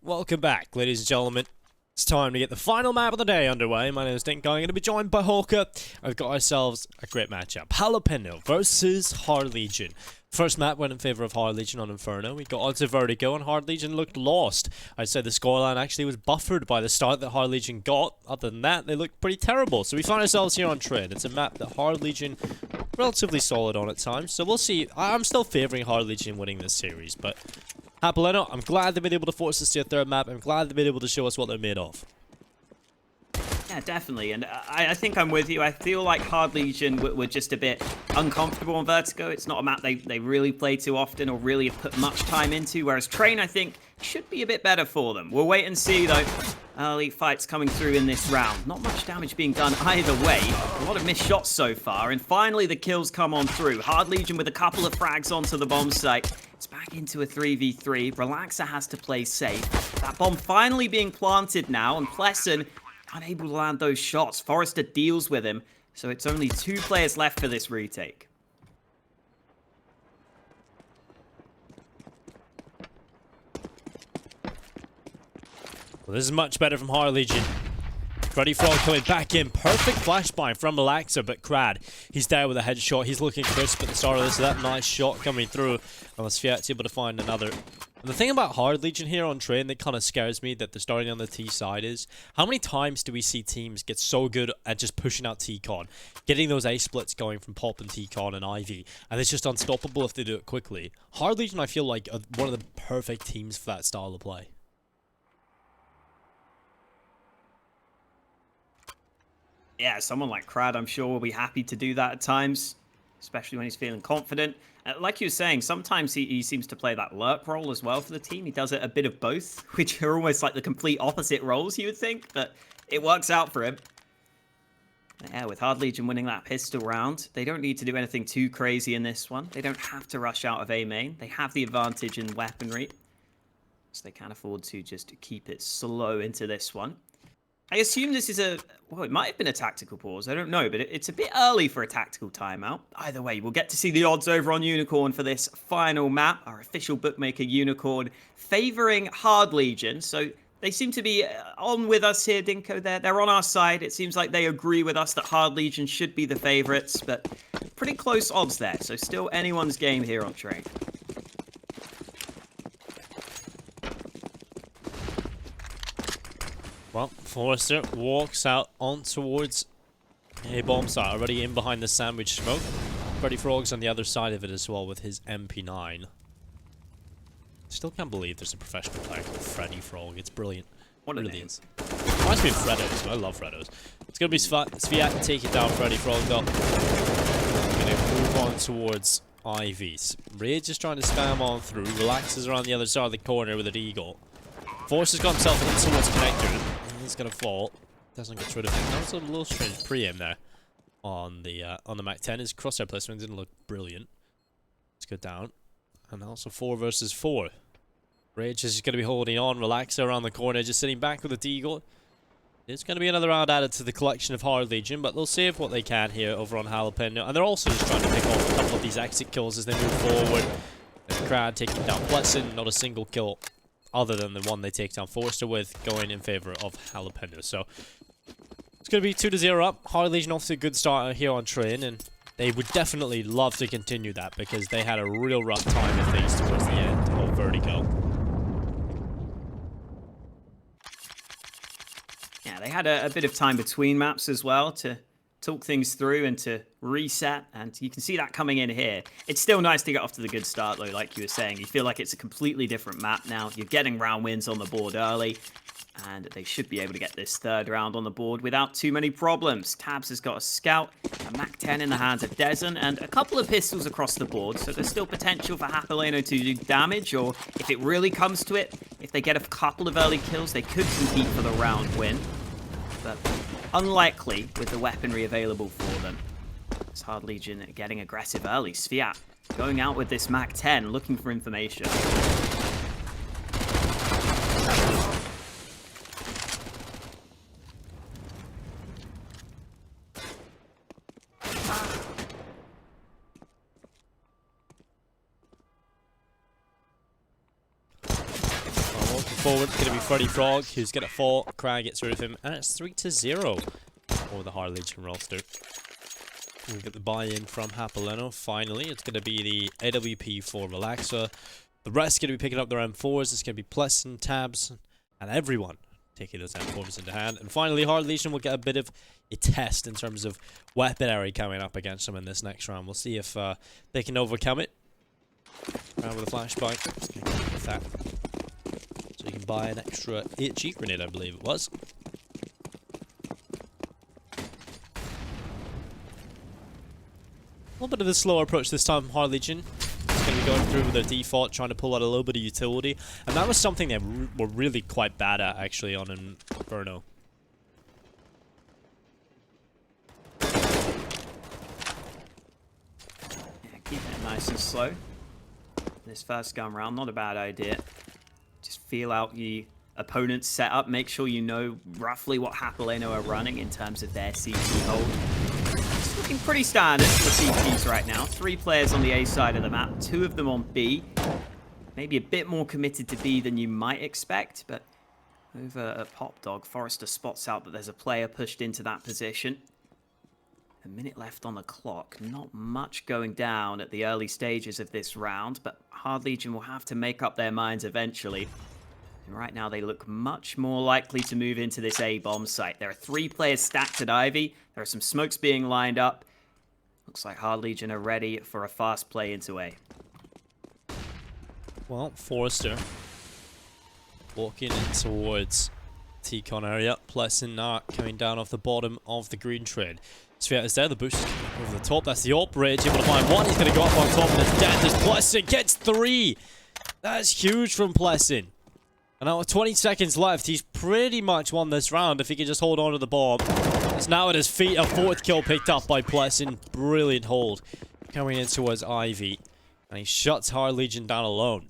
Welcome back, ladies and gentlemen. It's time to get the final map of the day underway. My name is kinqie. I'm going to be joined by Hawker. I've got ourselves a great matchup. Japaleno versus Hard Legion. First map went in favor of Hard Legion on Inferno. We got onto Vertigo and Hard Legion looked lost. I'd say the scoreline actually was buffered by the start that Hard Legion got. Other than that, they looked pretty terrible. So we find ourselves here on Trade. It's a map that Hard Legion relatively solid on at times. So we'll see. I'm still favoring Hard Legion winning this series, but Japaleno, I'm glad they've been able to force us to a third map. I'm glad they've been able to show us what they're made of. Yeah, definitely, and I think I'm with you. I feel like Hard Legion were just a bit uncomfortable on Vertigo. It's not a map they really play too often or really have put much time into, whereas Train, I think, should be a bit better for them. We'll wait and see, though. Early fights coming through in this round. Not much damage being done either way. A lot of missed shots so far, and finally the kills come on through. Hard Legion with a couple of frags onto the bomb site. It's back into a 3v3. Relaxa has to play safe. That bomb finally being planted now, and Plessen unable to land those shots. Forrester deals with him, so it's only 2 players left for this retake. Well, this is much better from Hard Legion. FREDDyFROG coming back in. Perfect flashbang from Relaxa, but Krad, he's there with a headshot. He's looking crisp at the start of this. So that nice shot coming through. And svyat's able to find another. And the thing about Hard Legion here on Train that kind of scares me that they're starting on the T side is how many times do we see teams get so good at just pushing out T-Con, getting those A splits going from Pop and T-Con and Ivy, and it's just unstoppable if they do it quickly. Hard Legion, I feel like, are one of the perfect teams for that style of play. Yeah, someone like Krad, I'm sure, will be happy to do that at times, especially when he's feeling confident. Like you were saying, sometimes he seems to play that lurk role as well for the team. He does a bit of both, which are almost like the complete opposite roles, you would think, but it works out for him. Yeah, with Hard Legion winning that pistol round, they don't need to do anything too crazy in this one. They don't have to rush out of A main. They have the advantage in weaponry, so they can afford to just keep it slow into this one. I assume this is well, it might have been a tactical pause. I don't know, but it's a bit early for a tactical timeout. Either way, we'll get to see the odds over on Unicorn for this final map. Our official bookmaker, Unicorn, favoring Hard Legion. So they seem to be on with us here, Dinko. They're on our side. It seems like they agree with us that Hard Legion should be the favorites, but pretty close odds there. So still anyone's game here on Train. Well, Forrester walks out on towards a bomb site, already in behind the sandwich smoke. FREDDyFROG's on the other side of it as well with his MP9. Still can't believe there's a professional player called FREDDYFROG. It's brilliant. What a it really name. is. Reminds me of Freddos. I love Freddos. It's going to be svyat taking down FREDDYFROG though. Going to move on towards Ivies. Rage is trying to spam on through. Relaxes around the other side of the corner with an eagle. Forrest has got himself in towards connector. He's gonna fall. Doesn't get rid of him. That was a little strange pre-aim there on the Mac 10. His crosshair placement didn't look brilliant. Let's go down. And also 4 versus 4. Rage is going to be holding on. Relaxa around the corner, just sitting back with a deagle. There's going to be another round added to the collection of Hard Legion, but they'll save what they can here over on Japaleno. And they're also just trying to pick off a couple of these exit kills as they move forward. And Krad taking down Plessen, not a single kill other than the one they take down Forrester with, going in favor of Japaleno. So it's going to be 2-0 up. Hard Legion off to a good start here on Train, and they would definitely love to continue that because they had a real rough time of things towards the end of Vertigo. Yeah, they had a bit of time between maps as well to talk things through and to reset, and you can see that coming in here. It's still nice to get off to the good start though, like you were saying. You feel like it's a completely different map now. You're getting round wins on the board early, and they should be able to get this third round on the board without too many problems. tabz has got a scout, a Mac 10 in the hands of dezon, and a couple of pistols across the board, so there's still potential for Japaleno to do damage, or if it really comes to it, if they get a couple of early kills, they could compete for the round win. But unlikely with the weaponry available for them. It's Hard Legion getting aggressive early. Svyat going out with this Mac 10, looking for information. forward. It's going to be FREDDyFROG, who's going to fall. Krad gets rid of him, and it's 3-0 over the Hard Legion roster. We get the buy-in from Japaleno. Finally, it's going to be the AWP for Relaxa. The rest are going to be picking up their M4s. It's going to be Plessen, tabz, and everyone taking those M4s into hand. And finally, Hard Legion will get a bit of a test in terms of weaponry coming up against them in this next round. We'll see if they can overcome it. Round with a flashbang. Just going to keep with that. So you can buy an extra HE grenade, I believe it was. A little bit of a slower approach this time, Hard Legion. Just going to be going through with their default, trying to pull out a little bit of utility. And that was something they were really quite bad at, actually, on Inferno. Yeah, keeping it nice and slow. This first gun round, not a bad idea. Just feel out the opponent's setup. Make sure you know roughly what Japaleno are running in terms of their CT hold. It's looking pretty standard for CTs right now. 3 players on the A side of the map, 2 of them on B. Maybe a bit more committed to B than you might expect, but over at Pop Dog, Forrester spots out that there's a player pushed into that position. A minute left on the clock. Not much going down at the early stages of this round, but Hard Legion will have to make up their minds eventually. And right now they look much more likely to move into this A-bomb site. There are 3 players stacked at Ivy. There are some smokes being lined up. Looks like Hard Legion are ready for a fast play into A. Well, Forrester walking in towards T-Con area. Plessen now coming down off the bottom of the green trade. Svyat is there, the boost over the top. That's the op rage, able to find 1. He's going to go up on top, and it's dead. As Plessen gets 3. That's huge from Plessen. And now with 20 seconds left, he's pretty much won this round if he can just hold on to the bomb. It's now at his feet, a 4th kill picked up by Plessen. Brilliant hold. Coming in towards Ivy. And he shuts Hard Legion down alone.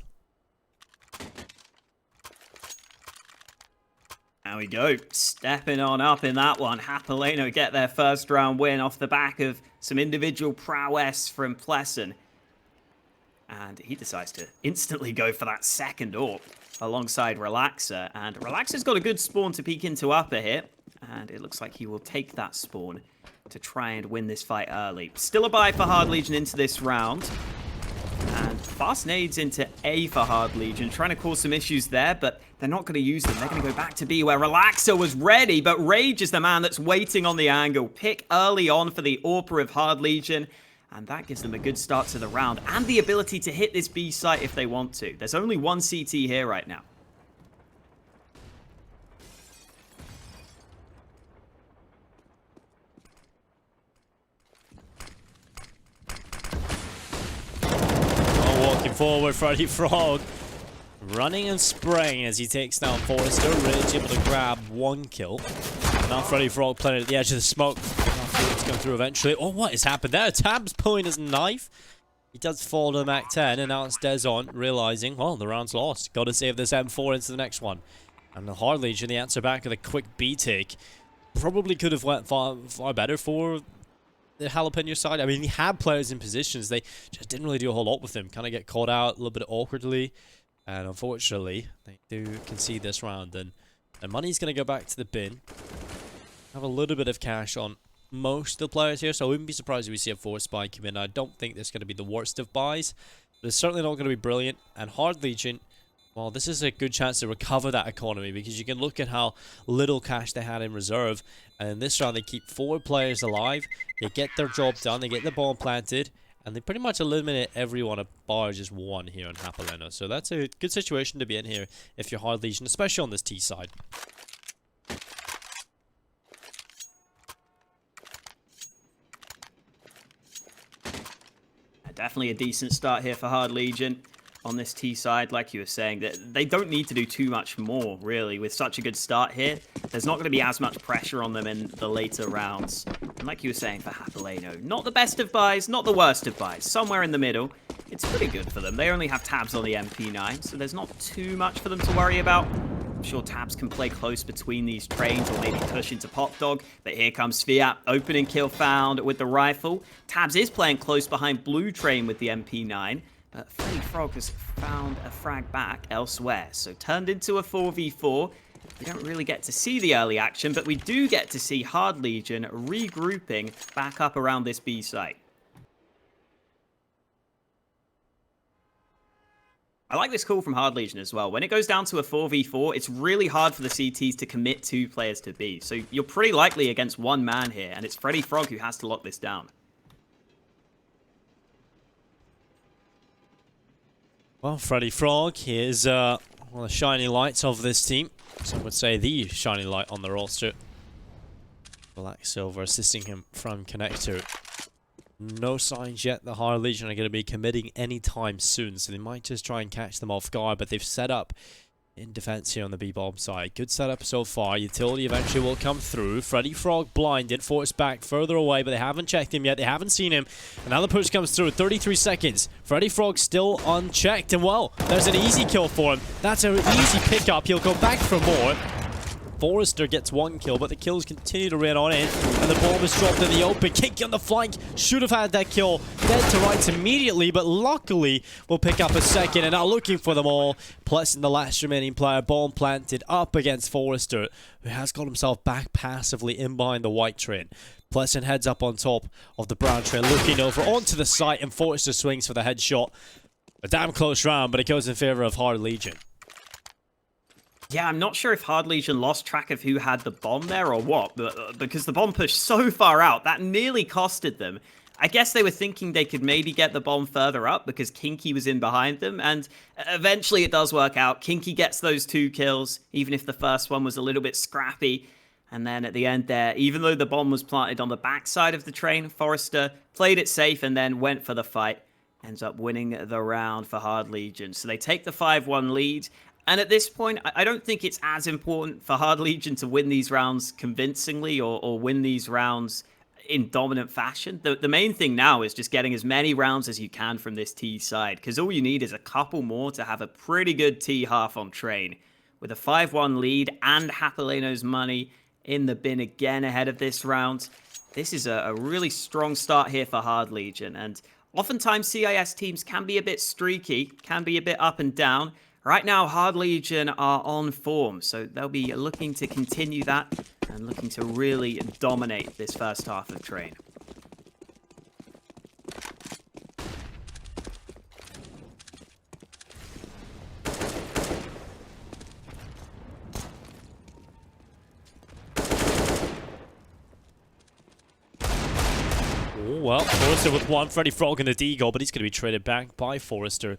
There we go, stepping on up in that one. Japaleno get their first round win off the back of some individual prowess from Plessen. And he decides to instantly go for that second AWP alongside Relaxa. And Relaxa's got a good spawn to peek into upper here. And it looks like he will take that spawn to try and win this fight early. Still a buy for Hard Legion into this round. And fast nades into A for Hard Legion, trying to cause some issues there, but they're not going to use them. They're going to go back to B, where Relaxa was ready, but Rage is the man that's waiting on the angle. Pick early on for the AWPer of Hard Legion, and that gives them a good start to the round, and the ability to hit this B site if they want to. There's only 1 CT here right now. Walking forward, FREDDyFROG running and spraying as he takes down Forrester. Rage able to grab 1 kill. Now FREDDyFROG playing at the edge of the smoke. It's going through eventually. Oh, what has happened there? tabz pulling his knife. He does fall to the Mac 10, and now it's dezon realizing, well, the round's lost. Got to save this M4 into the next one. And the Hard Legion, the answer back with a quick B take. Probably could have went far better for the Jalapeno side. I mean, he had players in positions. They just didn't really do a whole lot with him. Kind of get caught out a little bit awkwardly. And unfortunately, they do concede this round. And the money's going to go back to the bin. Have a little bit of cash on most of the players here. So I wouldn't be surprised if we see a 4th spy come in. I don't think this is going to be the worst of buys. But it's certainly not going to be brilliant. And Hard Legion, well, this is a good chance to recover that economy, because you can look at how little cash they had in reserve. And in this round, they keep 4 players alive. They get their job done. They get the bomb planted. And they pretty much eliminate everyone bar just 1 here on Japaleno. So that's a good situation to be in here if you're Hard Legion, especially on this T side. Definitely a decent start here for Hard Legion on this T side. Like you were saying, that they don't need to do too much more, really. With such a good start here, there's not going to be as much pressure on them in the later rounds. And like you were saying for Japaleno, not the best of buys, not the worst of buys. Somewhere in the middle. It's pretty good for them. They only have tabz on the MP9, so there's not too much for them to worry about. I'm sure tabz can play close between these trains, or maybe push into Pop Dog. But here comes svyat, opening kill found with the rifle. tabz is playing close behind Blue Train with the MP9. FREDDyFROG has found a frag back elsewhere, so turned into a 4v4. We don't really get to see the early action, but we do get to see Hard Legion regrouping back up around this B site. I like this call from Hard Legion as well. When it goes down to a 4v4, it's really hard for the CTs to commit 2 players to B. So you're pretty likely against one man here, and it's FREDDyFROG who has to lock this down. Well, FREDDyFROG is one of the shining lights of this team. Some would say the shining light on the roster. Relaxa assisting him from connector. No signs yet the Hard Legion are going to be committing anytime soon, so they might just try and catch them off guard, but they've set up in defense here on the B-bomb side. Good setup so far. Utility eventually will come through. FREDDyFROG blinded, forced back further away, but they haven't checked him yet. They haven't seen him. Another push comes through. 33 seconds. FREDDyFROG still unchecked, and well, there's an easy kill for him. That's an easy pickup. He'll go back for more. Forrester gets 1 kill, but the kills continue to rain on in, and the bomb is dropped in the open. kinqie on the flank should have had that kill. Dead to rights immediately, but luckily will pick up a second, and now looking for them all. Plessen, the last remaining player, bomb planted up against Forrester, who has got himself back passively in behind the white train. Plessen heads up on top of the brown train, looking over onto the site, and Forrester swings for the headshot. A damn close round, but it goes in favor of Hard Legion. Yeah, I'm not sure if Hard Legion lost track of who had the bomb there or what, but because the bomb pushed so far out, that nearly costed them. I guess they were thinking they could maybe get the bomb further up because kinqie was in behind them, and eventually it does work out. kinqie gets those 2 kills, even if the first one was a little bit scrappy. And then at the end there, even though the bomb was planted on the backside of the train, Forrester played it safe and then went for the fight. Ends up winning the round for Hard Legion. So they take the 5-1 lead. And at this point, I don't think it's as important for Hard Legion to win these rounds convincingly or win these rounds in dominant fashion. The main thing now is just getting as many rounds as you can from this T side, because all you need is a couple more to have a pretty good T half on train. With a 5-1 lead and Japaleno's money in the bin again ahead of this round, this is a really strong start here for Hard Legion. And oftentimes CIS teams can be a bit streaky, can be a bit up and down. Right now, Hard Legion are on form, so they'll be looking to continue that and looking to really dominate this first half of train. Oh, well, Forrester with 1, FREDDyFROG in the deagle, but he's going to be traded back by Forrester.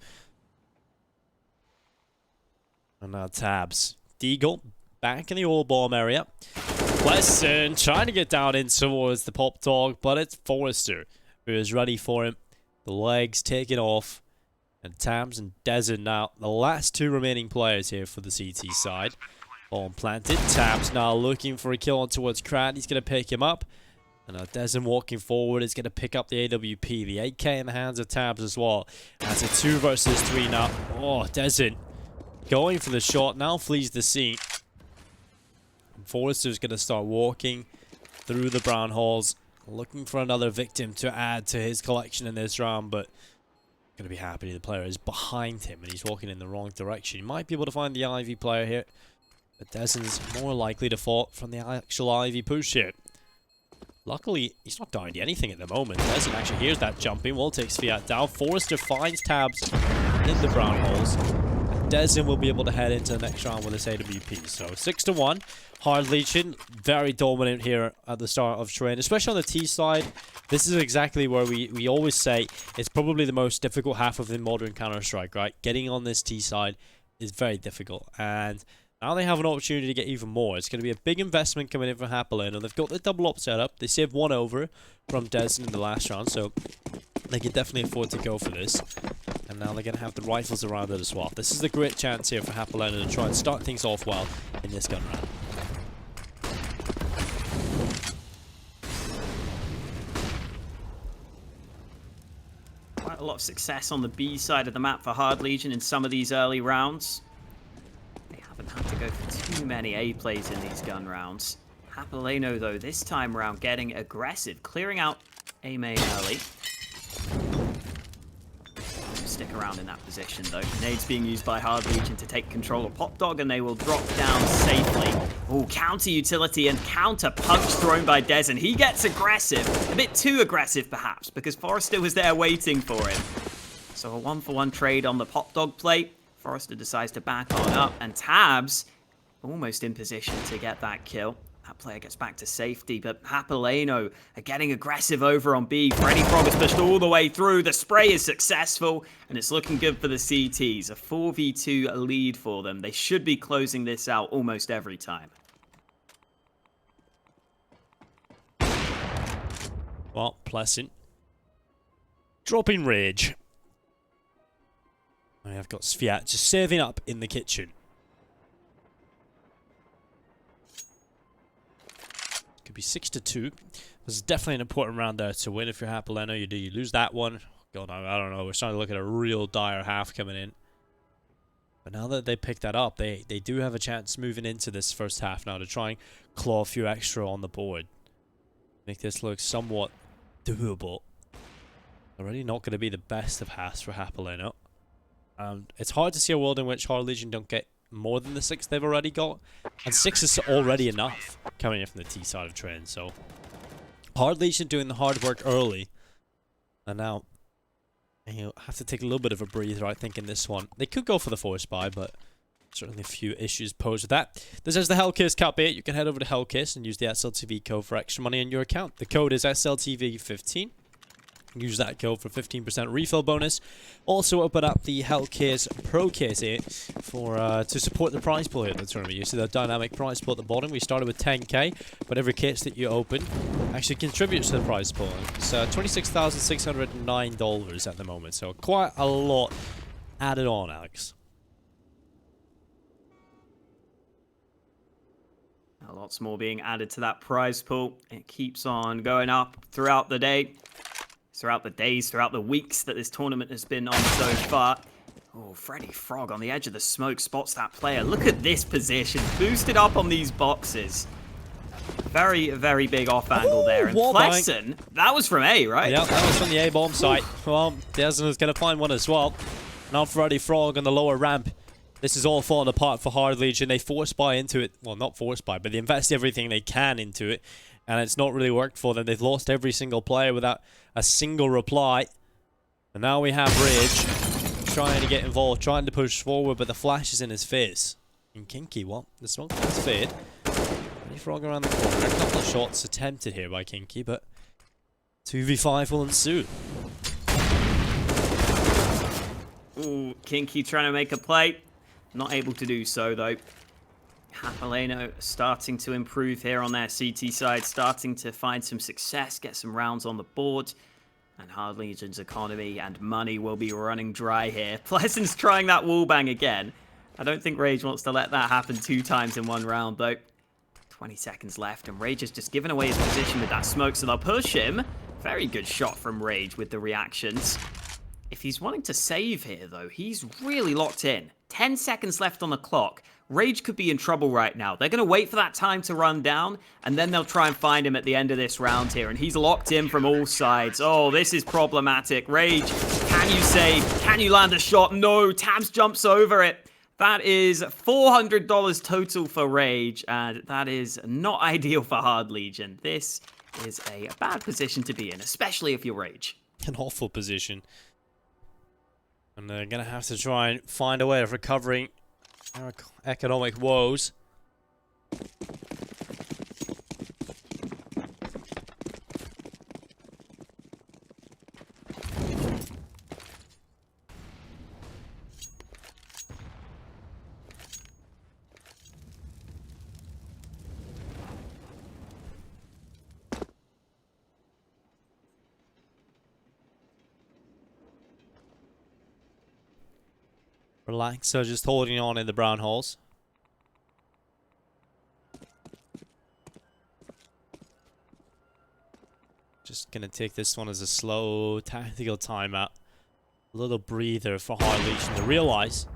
And now tabz. Deagle back in the oil bomb area. Plessen trying to get down in towards the pop dog, but it's Forrester who is ready for him. The legs taken off. And tabz and dezon now the last 2 remaining players here for the CT side. Bomb planted. tabz now looking for a kill on towards Krad. He's going to pick him up. And now dezon walking forward is going to pick up the AWP. The AK in the hands of tabz as well. That's a 2 versus 3 now. Oh, dezon going for the shot, now flees the scene. Forrester's going to start walking through the brown halls, looking for another victim to add to his collection in this round, but going to be happy the player is behind him and he's walking in the wrong direction. He might be able to find the Ivy player here, but dezon's more likely to fall from the actual Ivy push here. Luckily, he's not dying to anything at the moment. dezon actually hears that jumping, will take svyat down. Forrester finds tabz in the brown holes. dezon will be able to head into the next round with his AWP. So 6-1. Hard Legion, very dominant here at the start of train, especially on the T side. This is exactly where we always say it's probably the most difficult half of the modern Counter-Strike, right? Getting on this T side is very difficult. And now they have an opportunity to get even more. It's going to be a big investment coming in from Japaleno. They've got the double up setup. They saved 1 over from dezon in the last round, so they can definitely afford to go for this. And now they're going to have the rifles around it as well. This is a great chance here for Japaleno to try and start things off well in this gun round. Quite a lot of success on the B side of the map for Hard Legion in some of these early rounds. They haven't had to go for too many A plays in these gun rounds. Japaleno, though, this time around getting aggressive, clearing out A main early. stick around in that position, though. Nades being used by Hard Legion to take control of Pop Dog, and they will drop down safely. Oh, counter utility and counter punch thrown by dezon. He gets aggressive, a bit too aggressive perhaps, because Forrester was there waiting for him. So a 1-for-1 trade on the Pop Dog plate. Forrester decides to back on up, and tabz almost in position to get that kill. That player gets back to safety, but Japaleno are getting aggressive over on B. FREDDyFROG is pushed all the way through. The spray is successful, and it's looking good for the CTs. A 4v2 lead for them. They should be closing this out almost every time. Well, Plessen dropping rage. I have got svyat just serving up in the kitchen. Could be 6-2. This is definitely an important round there to win. If you're Japaleno, you lose that one. God, I don't know. We're starting to look at a real dire half coming in. But now that they picked that up, they do have a chance moving into this first half now to try and claw a few extra on the board. Make this look somewhat doable. Already not going to be the best of halves for Japaleno. It's hard to see a world in which Hard Legion don't get more than the 6 they've already got. And 6 is already enough coming in from the T side of trend. So Hard Legion doing the hard work early. And now you have to take a little bit of a breather, I think, in this one. They could go for the force buy, but certainly a few issues posed with that. This is the Hellcase Cup 8. You can head over to Hellcase and use the SLTV code for extra money in your account. The code is SLTV15. Use that code for 15% refill bonus. Also open up the Hellcase Pro Case 8 for to support the prize pool here at the tournament. You see the dynamic prize pool at the bottom. We started with 10k, but every case that you open actually contributes to the prize pool. It's $26,609 at the moment, so quite a lot added on, Alex. Lots more being added to that prize pool. It keeps on going up throughout the day. Throughout the days, throughout the weeks that this tournament has been on so far. Oh, FREDDyFROG on the edge of the smoke spots that player. Look at this position, boosted up on these boxes. Very, very big off angle there. And Plessen, that was from A, right? Yeah, that was from the A bomb site. Well, dezon is going to find one as well. Now FREDDyFROG on the lower ramp. This is all falling apart for Hard Legion. They force buy into it. Well, not force buy, but they invest everything they can into it. And it's not really worked for them. They've lost every single player without a single reply. And now we have Rage trying to get involved, trying to push forward, but the flash is in his face. And kinqie, well, the smoke has fade. FREDDyFROG around the corner. A couple of shots attempted here by kinqie, but 2v5 will ensue. Ooh, kinqie trying to make a play. Not able to do so, though. Japaleno starting to improve here on their CT side, starting to find some success, get some rounds on the board. And Hard Legion's economy and money will be running dry here. Plessen's trying that wallbang again. I don't think Rage wants to let that happen 2 times in one round, though. 20 seconds left, and Rage has just given away his position with that smoke, so they'll push him. Very good shot from Rage with the reactions. If he's wanting to save here, though, he's really locked in. 10 seconds left on the clock. Rage could be in trouble right now. They're going to wait for that time to run down, and then they'll try and find him at the end of this round here. And he's locked in from all sides. Oh, this is problematic. Rage, can you save? Can you land a shot? No, tabz jumps over it. That is $400 total for Rage, and that is not ideal for Hard Legion. This is a bad position to be in, especially if you're Rage. An awful position. And they're going to have to try and find a way of recovering our economic woes. Relaxa just holding on in the brown holes. Just gonna take this one as a slow tactical timeout. A little breather for Hard Legion to realize.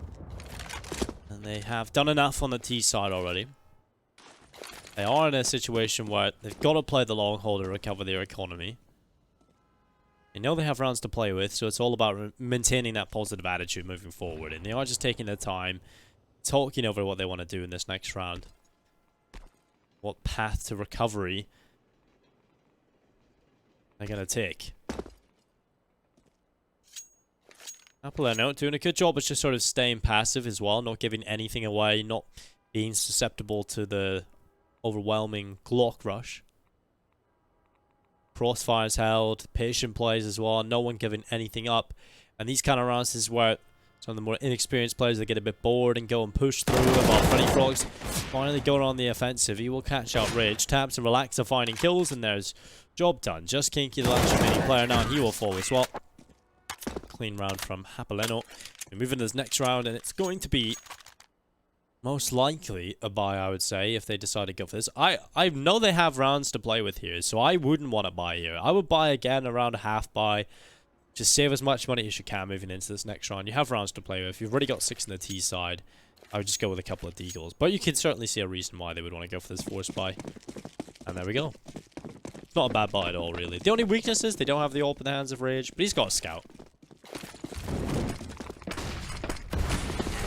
And they have done enough on the T side already. They are in a situation where they've got to play the long haul to recover their economy. They know they have rounds to play with, so it's all about maintaining that positive attitude moving forward. And they are just taking their time, talking over what they want to do in this next round. What path to recovery they're going to take. Japaleno doing a good job. It's just sort of staying passive as well, not giving anything away, not being susceptible to the overwhelming Glock rush. Crossfires held, patient plays as well, no one giving anything up. And these kind of rounds is where some of the more inexperienced players they get a bit bored and go and push through. While FREDDyFROG's finally going on the offensive. He will catch out Rage. tabz and Relaxa finding kills, and there's job done. Just kinqie, the last remaining player now, and he will fall as well. Clean round from Japaleno. We move into this next round, and it's going to be most likely a buy, I would say, if they decide to go for this. I know they have rounds to play with here, so I wouldn't want to buy here. I would buy again around a half buy. Just save as much money as you can moving into this next round. You have rounds to play with. You've already got 6 in the T side. I would just go with a couple of deagles. But you can certainly see a reason why they would want to go for this force buy. And there we go. It's not a bad buy at all, really. The only weakness is they don't have the AWP in the hands of Rage, but he's got a scout.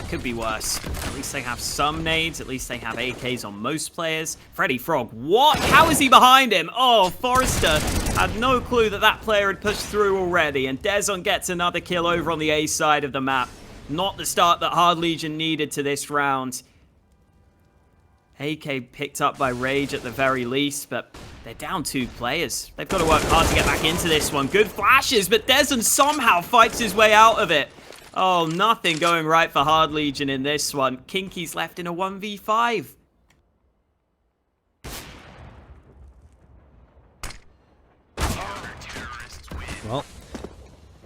Could be worse. At least they have some nades. At least they have AKs on most players. FREDDyFROG, what? How is he behind him? Oh, Forrester had no clue that that player had pushed through already. And dezon gets another kill over on the A side of the map. Not the start that Hard Legion needed to this round. AK picked up by Rage at the very least, but they're down 2 players. They've got to work hard to get back into this one. Good flashes, but dezon somehow fights his way out of it. Oh, nothing going right for Hard Legion in this one. kinqie's left in a 1v5. Well,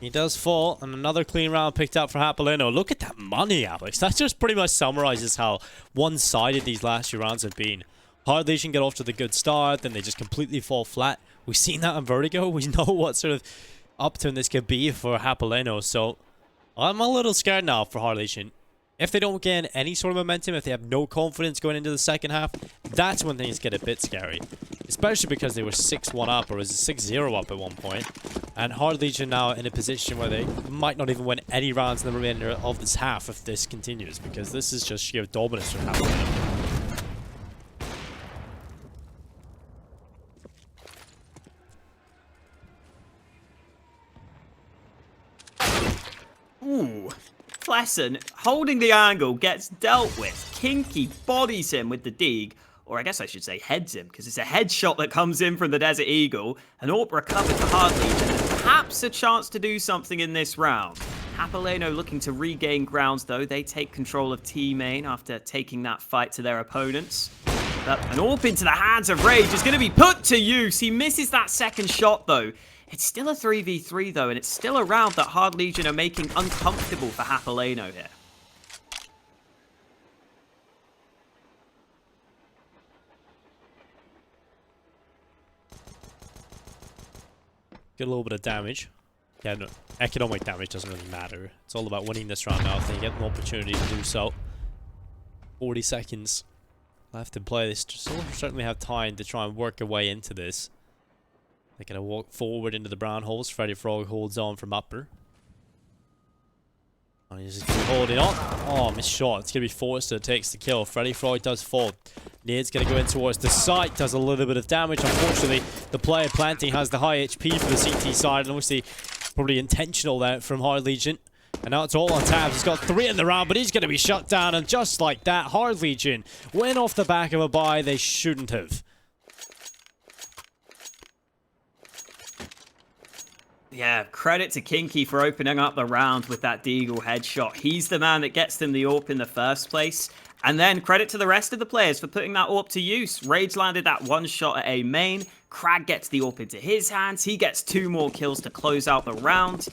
he does fall, and another clean round picked up for Japaleno. Look at that money, Alex. That just pretty much summarizes how one-sided these last few rounds have been. Hard Legion get off to the good start, then they just completely fall flat. We've seen that on Vertigo. We know what sort of upturn this could be for Japaleno, so I'm a little scared now for Hard Legion. If they don't gain any sort of momentum, if they have no confidence going into the second half, that's when things get a bit scary. Especially because they were 6-1 up, or was it 6-0 up at one point. And Hard Legion now in a position where they might not even win any rounds in the remainder of this half if this continues, because this is just sheer dominance from Japaleno. Ooh, Plessen, holding the angle, gets dealt with. kinqie bodies him with the deeg, or I guess I should say heads him, because it's a headshot that comes in from the Desert Eagle. An AWP recovered to Hard Legion, and perhaps a chance to do something in this round. Japaleno looking to regain grounds, though. They take control of T main after taking that fight to their opponents. But an AWP into the hands of Rage is going to be put to use. He misses that second shot, though. It's still a 3v3, though, and it's still a round that Hard Legion are making uncomfortable for Japaleno here. Get a little bit of damage. Yeah, no, economic damage doesn't really matter. It's all about winning this round now if they get an opportunity to do so. 40 seconds left to play. They still certainly have time to try and work their way into this. They're going to walk forward into the brown holes. FREDDyFROG holds on from upper. And he's just holding on. Oh, missed shot. It's going to be Forrester that takes the kill. FREDDyFROG does fall. Nade's going to go in towards the site. Does a little bit of damage. Unfortunately, the player planting has the high HP for the CT side. And obviously, probably intentional there from Hard Legion. And now it's all on tabz. He's got 3 in the round, but he's going to be shut down. And just like that, Hard Legion went off the back of a buy they shouldn't have. Yeah, credit to kinqie for opening up the round with that deagle headshot. He's the man that gets them the AWP in the first place. And then credit to the rest of the players for putting that AWP to use. Rage landed that one shot at A main. Krad gets the AWP into his hands. He gets 2 more kills to close out the round.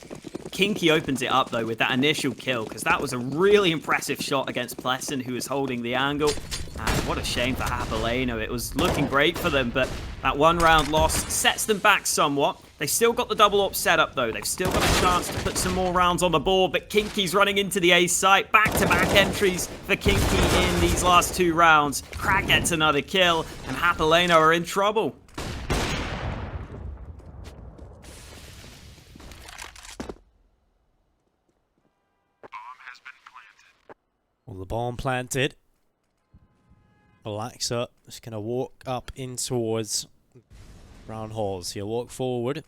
kinqie opens it up, though, with that initial kill, because that was a really impressive shot against Plessen, who was holding the angle. And what a shame for Japaleno. It was looking great for them, but that 1-round loss sets them back somewhat. They still got the double AWP setup, though. They've still got a chance to put some more rounds on the board, but kinqie's running into the A site. Back-to-back entries for kinqie in these last 2 rounds. Krad gets another kill, and Japaleno are in trouble. The bomb planted. Relaxa is going to walk up in towards brown halls. He'll walk forward.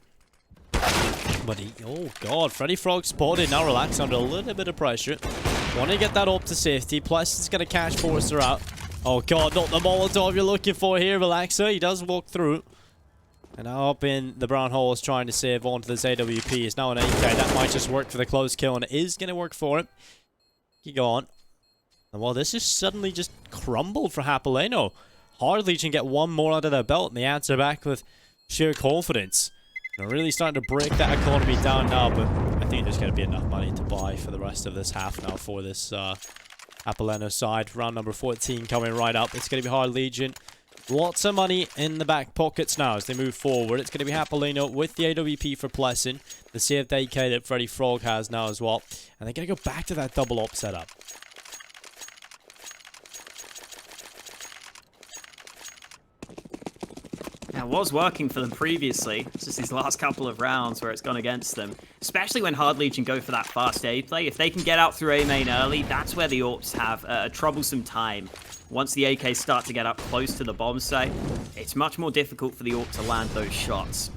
But he... Oh, God. FREDDyFROG spotted. Now Relaxa under a little bit of pressure. Want to get that up to safety. Plessen's going to catch Forrester out. Oh, God. Not the Molotov you're looking for here, Relaxa. He does walk through. And now up in the brown hole is trying to save onto this AWP. It's now an AK. That might just work for the close kill. And it is going to work for him. Keep going. And well, this is suddenly just crumbled for Japaleno. Hard Legion get one more under their belt. And they answer back with sheer confidence. They're really starting to break that economy down now, but I think there's going to be enough money to buy for the rest of this half now for this Japaleno side. Round number 14 coming right up. It's going to be Hard Legion. Lots of money in the back pockets now as they move forward. It's going to be Japaleno with the AWP for Plessen. The saved AK that FREDDyFROG has now as well. And they're going to go back to that double up setup. It was working for them previously. It's just these last couple of rounds where it's gone against them. Especially when Hard Legion go for that fast A play. If they can get out through A main early, that's where the AWPs have a troublesome time. Once the AKs start to get up close to the bomb site, it's much more difficult for the AWP to land those shots.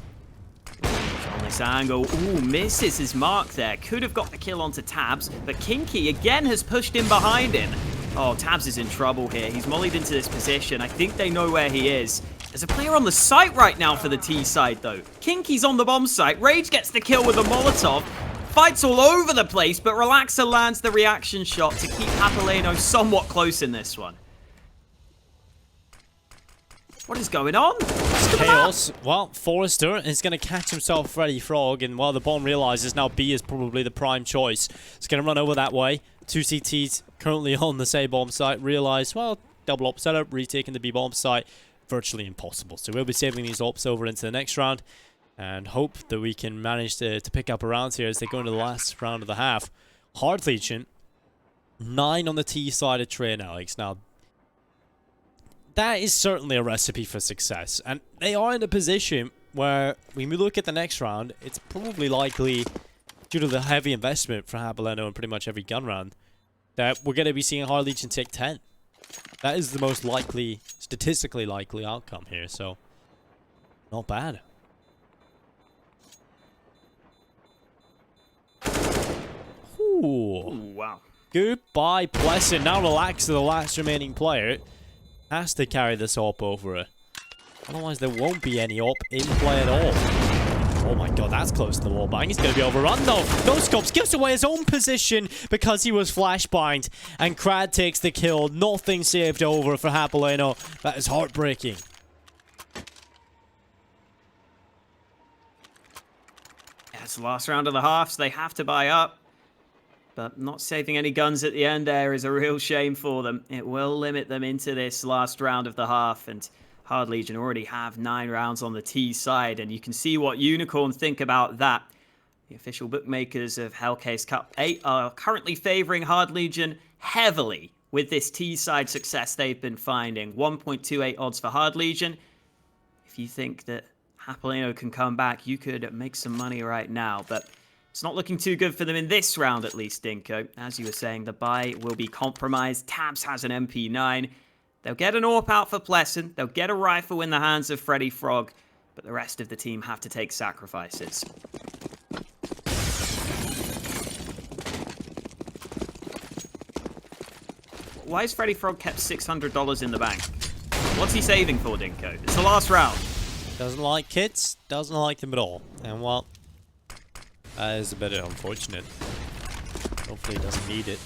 On this angle, ooh, misses his mark there. Could have got the kill onto tabz, but kinqie again has pushed in behind him. Oh, tabz is in trouble here. He's mollied into this position. I think they know where he is. There's a player on the site right now for the T side, though. kinqie's on the bomb site. Rage gets the kill with a Molotov. Fights all over the place, but Relaxa lands the reaction shot to keep Japaleno somewhat close in this one. What is going on? Chaos. Well, Forrester is going to catch himself FREDDyFROG, and while the bomb realizes now B is probably the prime choice, it's going to run over that way. 2 CTs currently on the same bomb site. Realize, well, double op setup, retaking the B bomb site. Virtually impossible. So we'll be saving these ops over into the next round and hope that we can manage to pick up a round here as they go into the last round of the half. Hard Legion, 9 on the T side of Train Alex. Now, that is certainly a recipe for success. And they are in a position where, when we look at the next round, it's probably likely, due to the heavy investment for Japaleno in pretty much every gun round, that we're going to be seeing Hard Legion take 10. That is the most likely, statistically likely outcome here, so not bad. Ooh. Wow. Goodbye, Plessen. Now Relaxa, the last remaining player, has to carry this AWP over it. Otherwise, there won't be any AWP in play at all. Oh my god, that's close to the wall bang. He's going to be overrun though. No scopes, gives away his own position because he was flashbanged. And Krad takes the kill. Nothing saved over for Japaleno. That is heartbreaking. Yeah, it's the last round of the half, so they have to buy up. But not saving any guns at the end there is a real shame for them. It will limit them into this last round of the half, and Hard Legion already have 9 rounds on the T side, and you can see what Unicorn think about that. The official bookmakers of Hellcase Cup 8 are currently favoring Hard Legion heavily with this T side success they've been finding. 1.28 odds for Hard Legion. If you think that Japaleno can come back, you could make some money right now, but it's not looking too good for them in this round, at least, Dinko. As you were saying, the buy will be compromised. tabz has an MP9. They'll get an AWP out for Plessen. They'll get a rifle in the hands of FREDDyFROG. But the rest of the team have to take sacrifices. Why has FREDDyFROG kept $600 in the bank? What's he saving for, Dinko? It's the last round. Doesn't like kits. Doesn't like them at all. And well, that is a bit unfortunate. Hopefully he doesn't need it.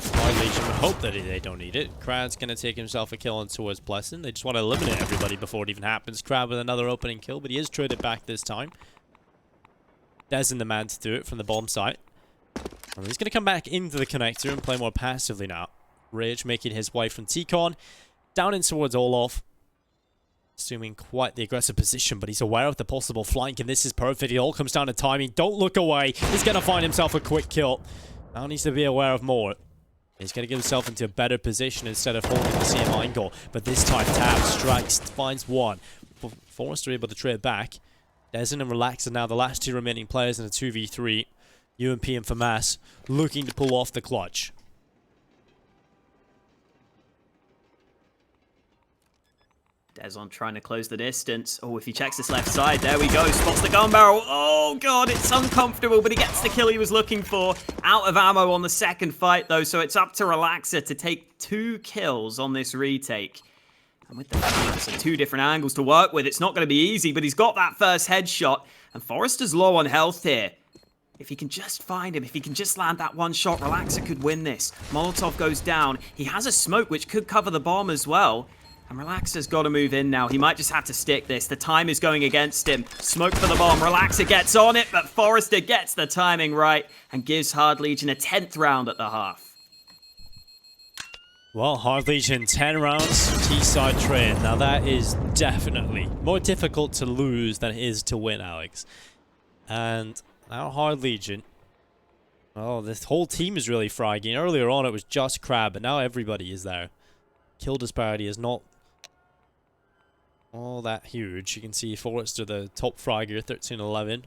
Hard Legion would hope that they don't need it. Krad's going to take himself a kill on towards Plessen. They just want to eliminate everybody before it even happens. Krad with another opening kill, but he is traded back this time. Dezon the man to do it from the bomb site. And he's going to come back into the connector and play more passively now. Rage making his way from T-Con down in towards Olaf. Assuming quite the aggressive position, but he's aware of the possible flank, and this is perfect. It all comes down to timing. Don't look away. He's going to find himself a quick kill. Now needs to be aware of more. He's going to get himself into a better position instead of holding the same angle. But this time, tabz strikes, finds one. Forrester able to trade back. Dezon and Relaxa now the last 2 remaining players in a 2v3. UMP and FAMAS looking to pull off the clutch. Dezon trying to close the distance. Oh, if he checks this left side, there we go. Spots the gun barrel. Oh, God, it's uncomfortable, but he gets the kill he was looking for. Out of ammo on the second fight, though, so it's up to Relaxa to take 2 kills on this retake. And with the so 2 different angles to work with, it's not going to be easy, but he's got that first headshot. And Forrester's low on health here. If he can just find him, if he can just land that one shot, Relaxa could win this. Molotov goes down. He has a smoke, which could cover the bomb as well. And Relaxa's got to move in now. He might just have to stick this. The time is going against him. Smoke for the bomb. Relaxa gets on it, but Forrester gets the timing right and gives Hard Legion a 10th round at the half. Well, Hard Legion, 10 rounds, T-side trade. Now that is definitely more difficult to lose than it is to win, Alex. And now Hard Legion. Oh, this whole team is really fragging. Earlier on it was just Krad, but now everybody is there. Kill disparity is not all that huge. You can see Forrester, the top fragger, 13-11.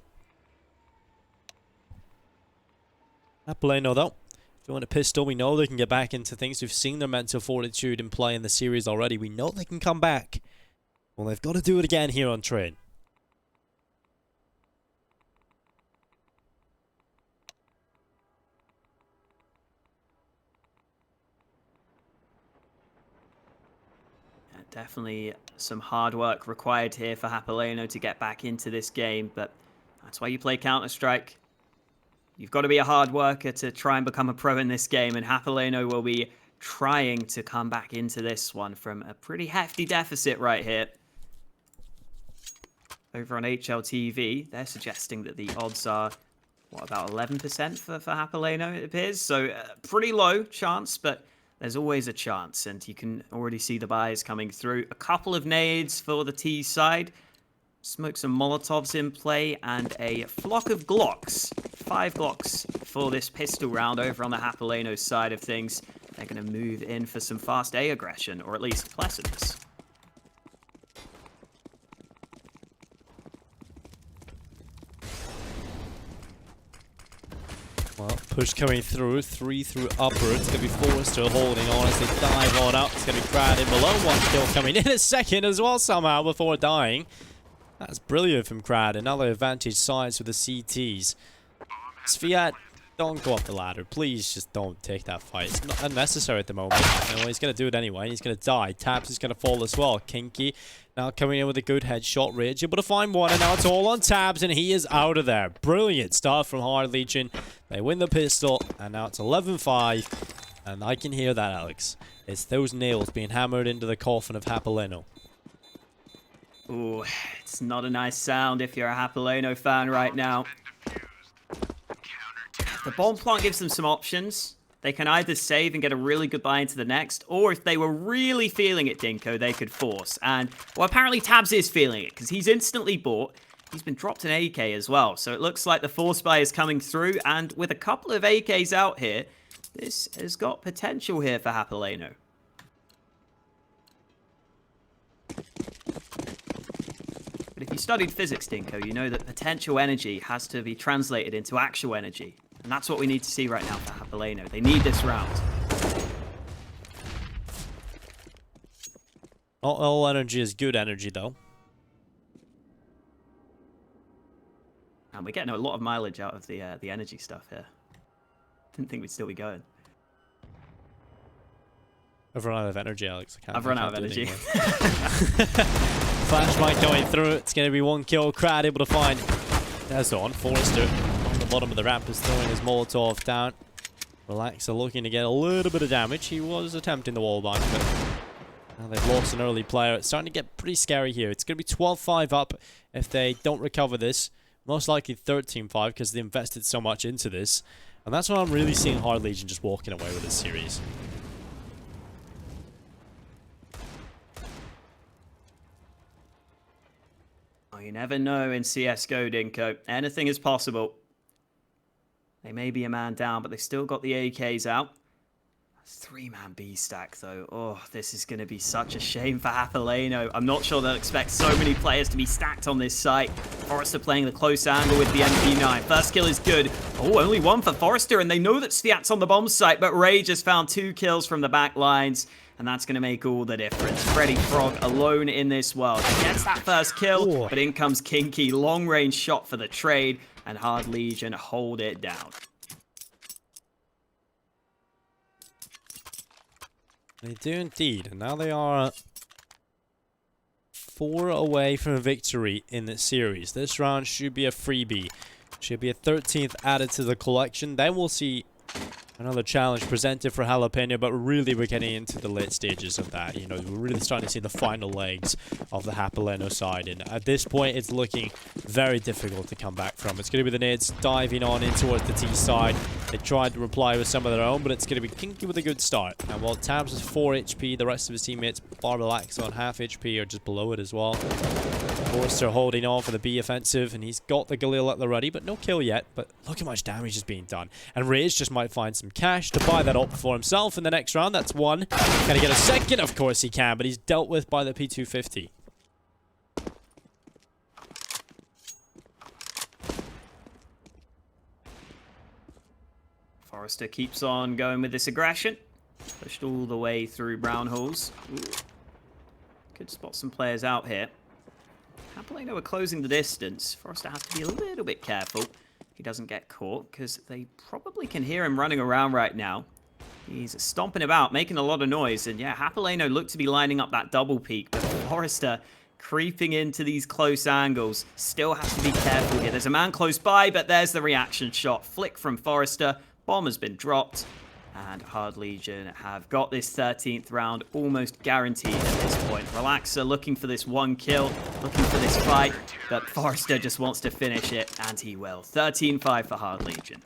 Japaleno, though. If you want a pistol, we know they can get back into things. We've seen their mental fortitude in play in the series already. We know they can come back. Well, they've got to do it again here on train. Definitely some hard work required here for Japaleno to get back into this game, but that's why you play Counter-Strike. You've got to be a hard worker to try and become a pro in this game, and Japaleno will be trying to come back into this one from a pretty hefty deficit right here. Over on HLTV, they're suggesting that the odds are, what, about 11% for Japaleno, it appears. So pretty low chance, but there's always a chance, and you can already see the buys coming through. A couple of nades for the T side. Smoke some Molotovs in play, and a flock of Glocks. 5 Glocks for this pistol round over on the Japaleno side of things. They're going to move in for some fast A aggression, or at least Plessens. Well, push coming through, 3 through upward. It's going to be Forrester holding on as they dive on out. It's going to be Krad in below. 1 kill coming in a second as well somehow before dying. That's brilliant from Krad. Another advantage sides with the CTs. Svyat, don't go up the ladder. Please just don't take that fight. It's not unnecessary at the moment. You know, he's going to do it anyway. He's going to die. tabz is going to fall as well. kinqie now coming in with a good headshot. Rage able to find one, and now it's all on tabz, and he is out of there. Brilliant stuff from Hard Legion. They win the pistol, and now it's 11-5. And I can hear that, Alex. It's those nails being hammered into the coffin of Japaleno. Ooh, it's not a nice sound if you're a Japaleno fan right now. The bomb plant gives them some options. They can either save and get a really good buy into the next, or if they were really feeling it, Dinko, they could force. And, well, apparently tabz is feeling it, because he's instantly bought. He's been dropped an AK as well, so it looks like the force buy is coming through, and with a couple of AKs out here, this has got potential here for Japaleno. But if you studied physics, Dinko, you know that potential energy has to be translated into actual energy. And that's what we need to see right now for Japaleno. They need this round. Not all energy is good energy, though. And we're getting a lot of mileage out of the energy stuff here. Didn't think we'd still be going. I've run out of energy, Alex. I've run out of energy. Flashbang going through. It's going to be 1 kill. Krad able to find dezon. Forrester on the bottom of the ramp is throwing his Molotov down. Relaxa looking to get a little bit of damage. He was attempting the wallbang, but now they've lost an early player. It's starting to get pretty scary here. It's going to be 12-5 up if they don't recover this. Most likely 13-5 because they invested so much into this. And that's what I'm really seeing Hard Legion just walking away with this series. You never know in CSGO, Dinko. Anything is possible. They may be a man down, but they've still got the AKs out. 3-man B stack, though. Oh, this is going to be such a shame for Japaleno. I'm not sure they'll expect so many players to be stacked on this site. Forrester playing the close angle with the MP9. First kill is good. Oh, only 1 for Forrester, and they know that svyat's on the bomb site, but Ray just found 2 kills from the back lines. and that's going to make all the difference. FREDDyFROG alone in this world. He gets that first kill, but in comes kinqie. Long-range shot for the trade, and Hard Legion hold it down. They do indeed, and now they are 4 away from a victory in the series. This round should be a freebie. Should be a 13th added to the collection. Then we'll see another challenge presented for Japaleno, but really we're getting into the late stages of that. You know, we're really starting to see the final legs of the Japaleno side, and at this point it's looking very difficult to come back from. It's going to be the nades diving on in towards the T side. They tried to reply with some of their own, but it's going to be kinqie with a good start. And while tabz is 4 HP, the rest of his teammates, bar Relaxa on half HP or just below it as well. Forrester holding on for the B offensive, and he's got the Galil at the ready, but no kill yet. But look how much damage is being done. And Rage just might find some cash to buy that up for himself in the next round. That's one. Can he get a second? Of course he can, but he's dealt with by the P250. Forrester keeps on going with this aggression. Pushed all the way through brown holes. Ooh. Could spot some players out here. Japaleno are closing the distance. Forrester has to be a little bit careful he doesn't get caught, because they probably can hear him running around right now. He's stomping about, making a lot of noise, and yeah, Japaleno looked to be lining up that double peak, but Forrester creeping into these close angles. Still has to be careful here. There's a man close by, but there's the reaction shot. Flick from Forrester. Bomb has been dropped. And Hard Legion have got this 13th round almost guaranteed at this point. Relaxa looking for this one kill, looking for this fight, but Forrester just wants to finish it, and he will. 13-5 for Hard Legion.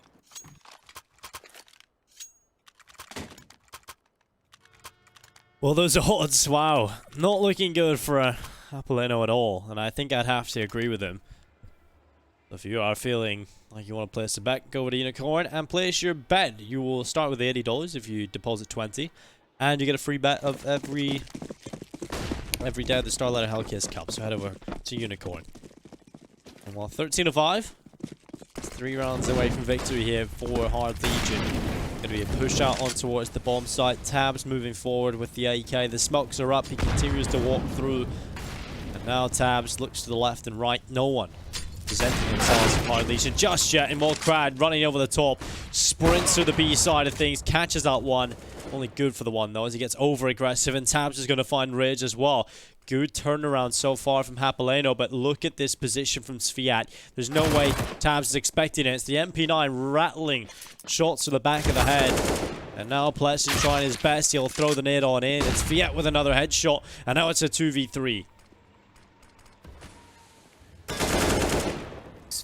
Well, those odds, wow. Not looking good for Japaleno at all, and I think I'd have to agree with him. If you are feeling like you want to place a bet, go with a unicorn and place your bet. You will start with $80 if you deposit 20, and you get a free bet of every day of the StarLadder Hellcase Cup. So head over to unicorn. And while 13-5, 3 rounds away from victory here for Hard Legion. Going to be a push out on towards the bomb site. tabz moving forward with the AK. The smokes are up. He continues to walk through, and now tabz looks to the left and right. No one presenting themselves in Hard Legion just yet, and more Krad running over the top, sprints to the B side of things, catches that one. Only good for the one though, as he gets over aggressive, and tabz is going to find Rage as well. Good turnaround so far from Japaleno, but look at this position from svyat. There's no way tabz is expecting it. It's the MP9 rattling shots to the back of the head. And now Plessen trying his best. He'll throw the nade on in. It's svyat with another headshot, and now it's a 2v3.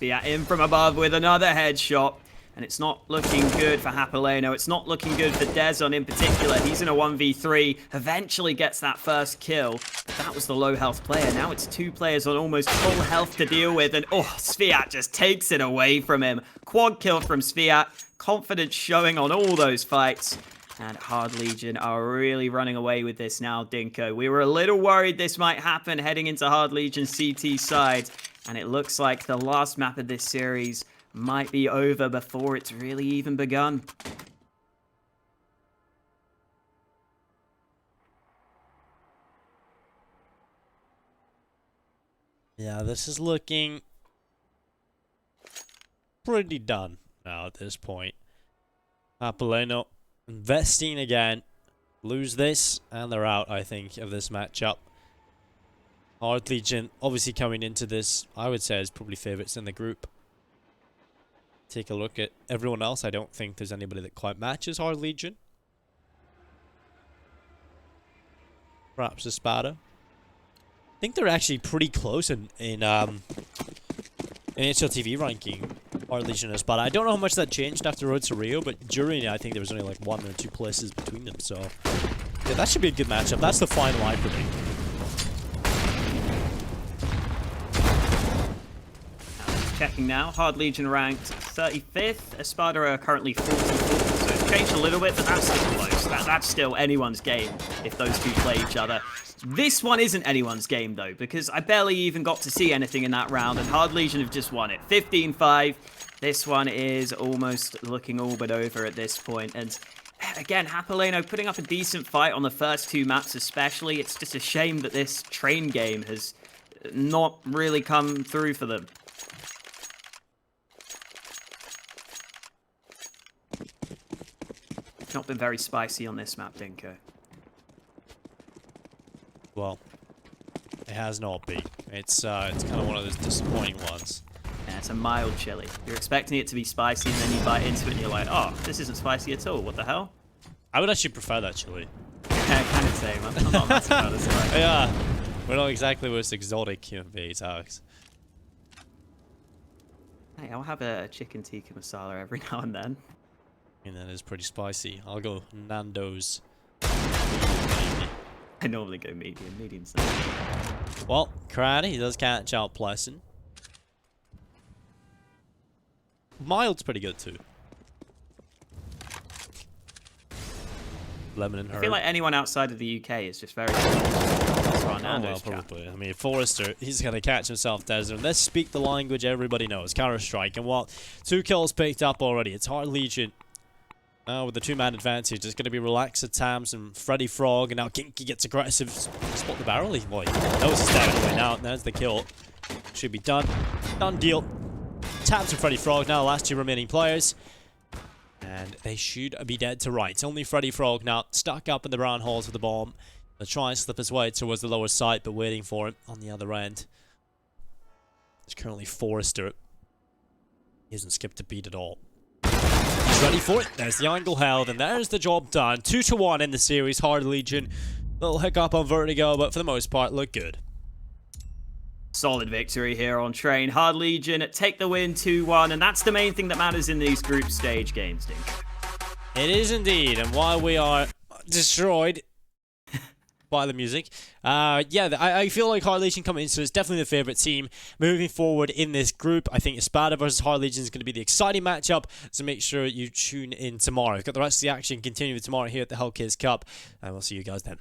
svyat in from above with another headshot. And it's not looking good for Japaleno. It's not looking good for dezon in particular. He's in a 1v3. Eventually gets that first kill. But that was the low health player. Now it's 2 players on almost full health to deal with. And oh, svyat just takes it away from him. Quad kill from svyat. Confidence showing on all those fights. And Hard Legion are really running away with this now, Dinko. We were a little worried this might happen heading into Hard Legion CT side. And it looks like the last map of this series might be over before it's really even begun. Yeah, this is looking pretty done now at this point. Japaleno investing again. Lose this, and they're out, I think, of this matchup. Hard Legion obviously coming into this, I would say, is probably favorites in the group. Take a look at everyone else. I don't think there's anybody that quite matches Hard Legion. Perhaps a Spada. I think they're actually pretty close in HLTV ranking, Hard Legion and Spada. I don't know how much that changed after Road to Rio, but during it, I think there was only like 1 or 2 places between them. So yeah, that should be a good matchup. That's the final I predict. Checking now, Hard Legion ranked 35th, Espada are currently 44th, so it's changed a little bit, but that's still close. That's still anyone's game if those two play each other. This one isn't anyone's game though, because I barely even got to see anything in that round, and Hard Legion have just won it. 15-5, this one is almost looking all but over at this point, and Again, Japaleno putting up a decent fight on the first 2 maps especially. It's just a shame that this train game has not really come through for them. Not been very spicy on this map, Dinko. Well, it has not been. It's kind of one of those disappointing ones. Yeah, it's a mild chili. You're expecting it to be spicy, and then you bite into it and you're like, oh, this isn't spicy at all. What the hell? I would actually prefer that chili. Yeah, kind of same. I'm not massive about this one. Yeah, we're not exactly the most exotic human beings, Alex. Hey, I'll have a chicken tikka masala every now and then. And that is pretty spicy. I'll go Nando's. I normally go medium. Medium's nice. Well, Krad, he does catch out Plessen. Mild's pretty good too. Lemon and herb. I feel like anyone outside of the UK is just very good. Oh, well, probably. I mean, Forrester, he's going to catch himself dezon. Let's speak the language everybody knows. Counter-Strike. And what? 2 kills picked up already. It's Hard Legion. With the 2-man advantage, it's going to be Relaxa, tabz, and FREDDyFROG. And now kinqie gets aggressive. Spot the barrel. Boy, knows he's down away now. There's the kill. Should be done. Done deal. Tabz and FREDDyFROG now, last 2 remaining players. And they should be dead to rights. Only FREDDyFROG now stuck up in the brown holes with the bomb. They'll try and slip his way towards the lower side, but waiting for him on the other end. It's currently Forrester. He hasn't skipped a beat at all. He's ready for it. There's the angle held, and there's the job done. 2-1 in the series. Hard Legion. Little hiccup on Vertigo, but for the most part, look good. Solid victory here on Train. Hard Legion take the win 2-1, and that's the main thing that matters in these group stage games, Dink. It is indeed, and while we are destroyed by the music, yeah, I feel like Hard Legion coming into it's definitely the favorite team moving forward in this group. I think svyat versus Hard Legion is going to be the exciting matchup, so make sure you tune in tomorrow. We've got the rest of the action continuing tomorrow here at the Hellcase Cup, and we'll see you guys then.